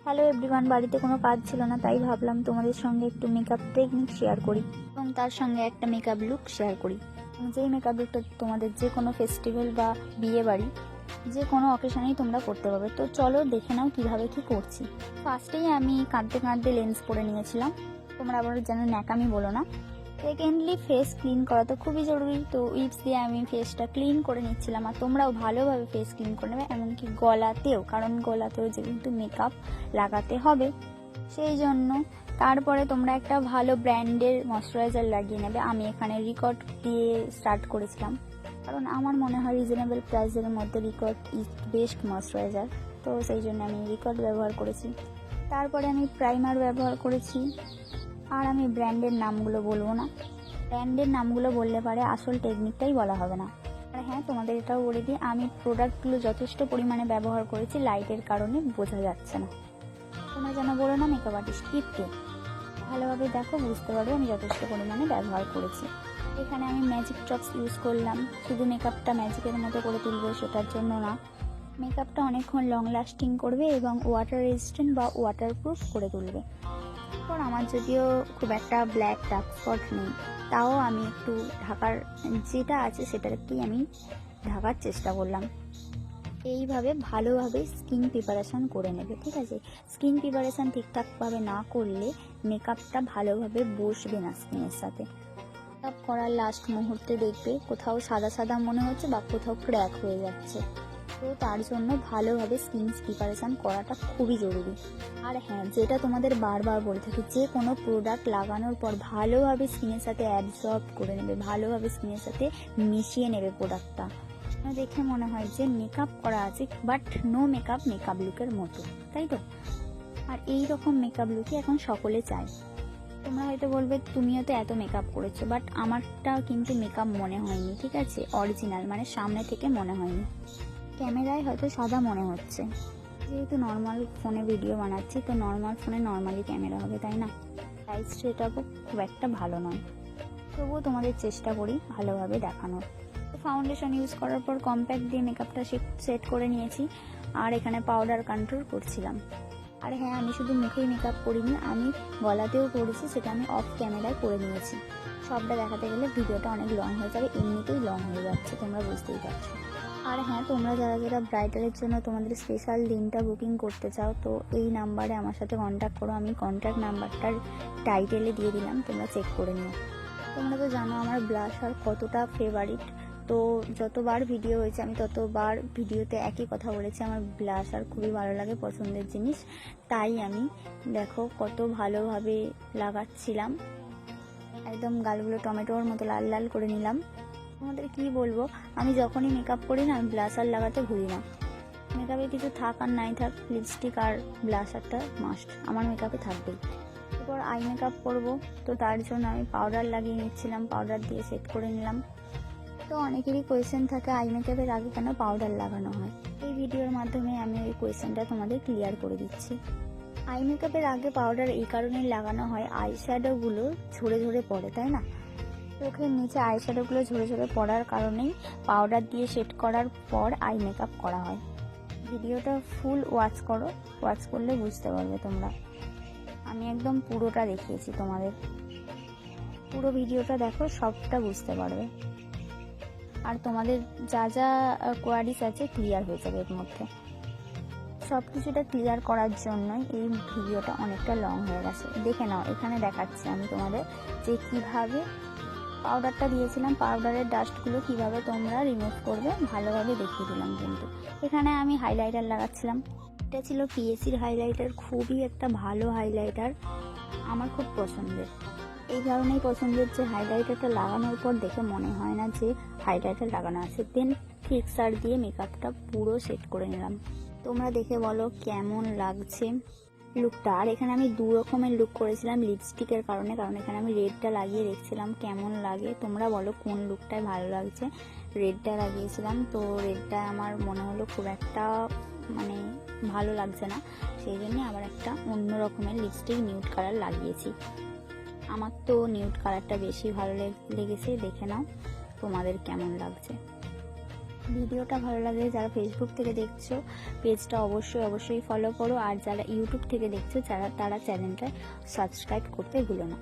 Hello everyone, বাড়িতে কোনো কাজ ছিল না, তাই ভাবলাম তোমাদের সঙ্গে একটু মেকআপ টেকনিক শেয়ার করি এবং তার সঙ্গে একটা মেকআপ লুক শেয়ার করি। যেই মেকআপ লুকটা তোমাদের যে কোনো ফেস্টিভ্যাল বা বিয়ে বাড়ি যে কোনো অকেশনেই তোমরা করতে পারবে। তো চলো দেখে নাও কীভাবে কী করছি। ফার্স্টেই আমি কাঁদতে কাঁদতে লেন্স পরে নিয়েছিলাম, তোমরা আবার যেন ন্যাকামি বলো না। সেকেন্ডলি ফেস ক্লিন করা তো খুবই জরুরি, তো উইপস দিয়ে আমি ফেসটা ক্লিন করে নিচ্ছিলাম। আর তোমরাও ভালোভাবে ফেস ক্লিন করে নেবে, এমনকি গলাতেও, কারণ গলাতেও যেহেতু মেকআপ লাগাতে হবে সেই জন্য। তারপরে তোমরা একটা ভালো ব্র্যান্ডের ময়শ্চারাইজার লাগিয়ে নেবে। আমি এখানে রিকর্ড দিয়ে স্টার্ট করেছিলাম, কারণ আমার মনে হয় রিজনেবল প্রাইসের মধ্যে রিকর্ড ইজ বেস্ট ময়শ্চারাইজার, তো সেই জন্য আমি রিকর্ড ব্যবহার করেছি। তারপরে আমি প্রাইমার ব্যবহার করেছি। আর আমি ব্র্যান্ডের নামগুলো বলবো না, ব্র্যান্ডের নামগুলো বললে পারে আসল টেকনিকটাই বলা হবে না। আর হ্যাঁ, তোমাদের এটাও বলে দিই, আমি প্রোডাক্টগুলো যথেষ্ট পরিমাণে ব্যবহার করেছি, লাইটের কারণে বোঝা যাচ্ছে না। তোমরা যেন বলো না মেকআপ আর্টিস্ট টিপকে, ভালোভাবে দেখো, বুঝতে পারবে আমি যথেষ্ট পরিমাণে ব্যবহার করেছি। এখানে আমি ম্যাজিক ড্রপস ইউজ করলাম, শুধু মেকআপটা ম্যাজিকের মতো করে তুলবো সেটার জন্য না, মেকআপটা অনেকক্ষণ লং লাস্টিং করবে এবং ওয়াটার রেজিস্ট্যান্ট বা ওয়াটারপ্রুফ করে তুলবে। তারপর আমার যদিও খুব একটা ব্ল্যাক ডার্ক স্পট নেই, তাও আমি একটু ঢাকার যেটা আছে সেটাকেই আমি ঢাকার চেষ্টা করলাম। এইভাবে ভালোভাবে স্কিন প্রিপারেশান করে নেবে, ঠিক আছে? স্কিন প্রিপারেশান ঠিকঠাকভাবে না করলে মেকআপটা ভালোভাবে বসবে না স্কিনের সাথে। মেকআপ করার লাস্ট মুহূর্তে দেখবে কোথাও সাদা সাদা মনে হচ্ছে বা কোথাও ক্র্যাক হয়ে যাচ্ছে, তো তার জন্য ভালোভাবে স্কিন প্রিপারেশান করাটা খুবই জরুরি। আর হ্যাঁ, যেটা তোমাদের বারবার বলে থাকি, যে কোনো প্রোডাক্ট লাগানোর পর ভালোভাবে স্কিনের সাথে অ্যাবজর্ব করে নেবে, ভালোভাবে স্কিনের সাথে মিশিয়ে নেবে প্রোডাক্টটা। দেখে মনে হয় যে মেকআপ করা আছে, বাট নো মেকআপ মেকআপ লুকের মতো, তাই তো? আর এই রকম মেকআপ লুকই এখন সকলে চায়। তোমরা হয়তো বলবে তুমিও তো এত মেকআপ করেছো, বাট আমারটা কিন্তু মেকআপ মনে হয়নি, ঠিক আছে? অরিজিনাল মানে সামনে থেকে মনে হয়নি, ক্যামেরায় হয়তো সাদা মনে হচ্ছে, যেহেতু নর্মাল ফোনে ভিডিও বানাচ্ছি, তো নর্মাল ফোনে নর্মালি ক্যামেরা হবে, তাই না? লাইট সেটআপও খুব একটা ভালো নয়, তবুও তোমাদের চেষ্টা করি ভালোভাবে দেখানোর। তো ফাউন্ডেশন ইউজ করার পর কম্প্যাক্ট দিয়ে মেকআপটা সেট করে নিয়েছি, আর এখানে পাউডার কন্ট্রোল করছিলাম। আর হ্যাঁ, আমি শুধু মুখেই মেকআপ করিনি, আমি গলাতেও করেছি, সেটা আমি অফ ক্যামেরায় করে নিয়েছি। সবটা দেখাতে গেলে ভিডিওটা অনেক লং হয়ে যাবে, এমনিতেই লং হয়ে যাচ্ছে, তোমরা বুঝতেই পারছো। আর হ্যাঁ, তোমরা যারা যারা ব্রাইডালের জন্য তোমাদের স্পেশাল দিনটা বুকিং করতে চাও, তো এই নাম্বারে আমার সাথে কন্ট্যাক্ট করো। আমি কন্ট্যাক্ট নাম্বারটার টাইটেলে দিয়ে দিলাম, তোমরা চেক করে নিও। তোমরা তো জানো আমার ব্লাশার কতটা ফেভারিট, তো যতবার ভিডিও হয়েছে আমি ততবার ভিডিওতে একই কথা বলেছি, আমার ব্লাশার খুবই ভালো লাগে, পছন্দের জিনিস। তাই আমি দেখো কত ভালোভাবে লাগাচ্ছিলাম, একদম গালগুলো টমেটোর মতো লাল লাল করে নিলাম। তোমাদের কি বলবো, আমি যখনই মেকআপ করি না, আমি ব্লাশার লাগাতে ভুলি না। মেকআপে কিছু থাক আর নাই থাক, লিপস্টিক আর ব্লাশারটা মাস্ট আমার মেকআপে থাকবেই। এরপর আই মেকআপ করবো, তো তার জন্য আমি পাউডার লাগিয়ে নিচ্ছিলাম, পাউডার দিয়ে সেট করে নিলাম। তো অনেকেরই কোয়েশ্চেন থাকে আই মেকআপের আগে কেন পাউডার লাগানো হয়, এই ভিডিওর মাধ্যমে আমি ওই কোয়েশ্চেনটা তোমাদের ক্লিয়ার করে দিচ্ছি। আই মেকআপের আগে পাউডার এই কারণেই লাগানো হয়, আই শ্যাডোগুলো ঝরে ঝরে পড়ে, তাই না? চোখের নিচে আই শ্যাডোগুলো ঝরে ঝরে পড়ার কারণেই পাউডার দিয়ে সেট করার পর আই মেকআপ করা হয়। ভিডিওটা ফুল ওয়াচ করো, ওয়াচ করলে বুঝতে পারবে তোমরা। আমি একদম পুরোটা দেখিয়েছি তোমাদের, পুরো ভিডিওটা দেখো, সবটা বুঝতে পারবে। আর তোমাদের যা যা কোয়ারিজ আছে ক্লিয়ার হয়ে যাবে এর মধ্যে। সব কিছুটা ক্লিয়ার করার জন্যই এই ভিডিওটা অনেকটা লং হয়ে গেছে। দেখে নাও, এখানে দেখাচ্ছি আমি তোমাদের যে কিভাবে পাউডারটা দিয়েছিলাম, পাউডারের ডাস্টগুলো কিভাবে তোমরা রিমুভ করবে ভালোভাবে দেখিয়ে দিলাম। কিন্তু এখানে আমি হাইলাইটার লাগাচ্ছিলাম, এটা ছিল পিএসির হাইলাইটার, খুবই একটা ভালো হাইলাইটার, আমার খুব পছন্দের। এই কারণেই পছন্দের যে হাইলাইটারটা লাগানোর পর দেখে মনে হয় না যে হাইলাইটার লাগানো আছে। দেন ফিক্সার দিয়ে মেকআপটা পুরো সেট করে নিলাম। তোমরা দেখে বলো কেমন লাগছে লুকটা। আর এখানে আমি দু রকমের লুক করেছিলাম লিপস্টিকের কারণে, কারণ এখানে আমি রেডটা লাগিয়ে দেখছিলাম কেমন লাগে। তোমরা বলো কোন লুকটায় ভালো লাগছে। রেডটা লাগিয়েছিলাম, তো রেডটা আমার মনে হলো খুব একটা মানে ভালো লাগছে না, সেই জন্য আবার একটা অন্য রকমের লিপস্টিক নিউড কালার লাগিয়েছি। আমার তো নিউড কালারটা বেশি ভালো লেগেছে, দেখে নাও তোমাদের কেমন লাগছে। ভিডিওটা ভালো লাগলে যারা ফেসবুক থেকে দেখছো পেজটা অবশ্যই ফলো করো, আর যারা ইউটিউব থেকে দেখছো তারা চ্যানেলটা সাবস্ক্রাইব করতে ভুলো না।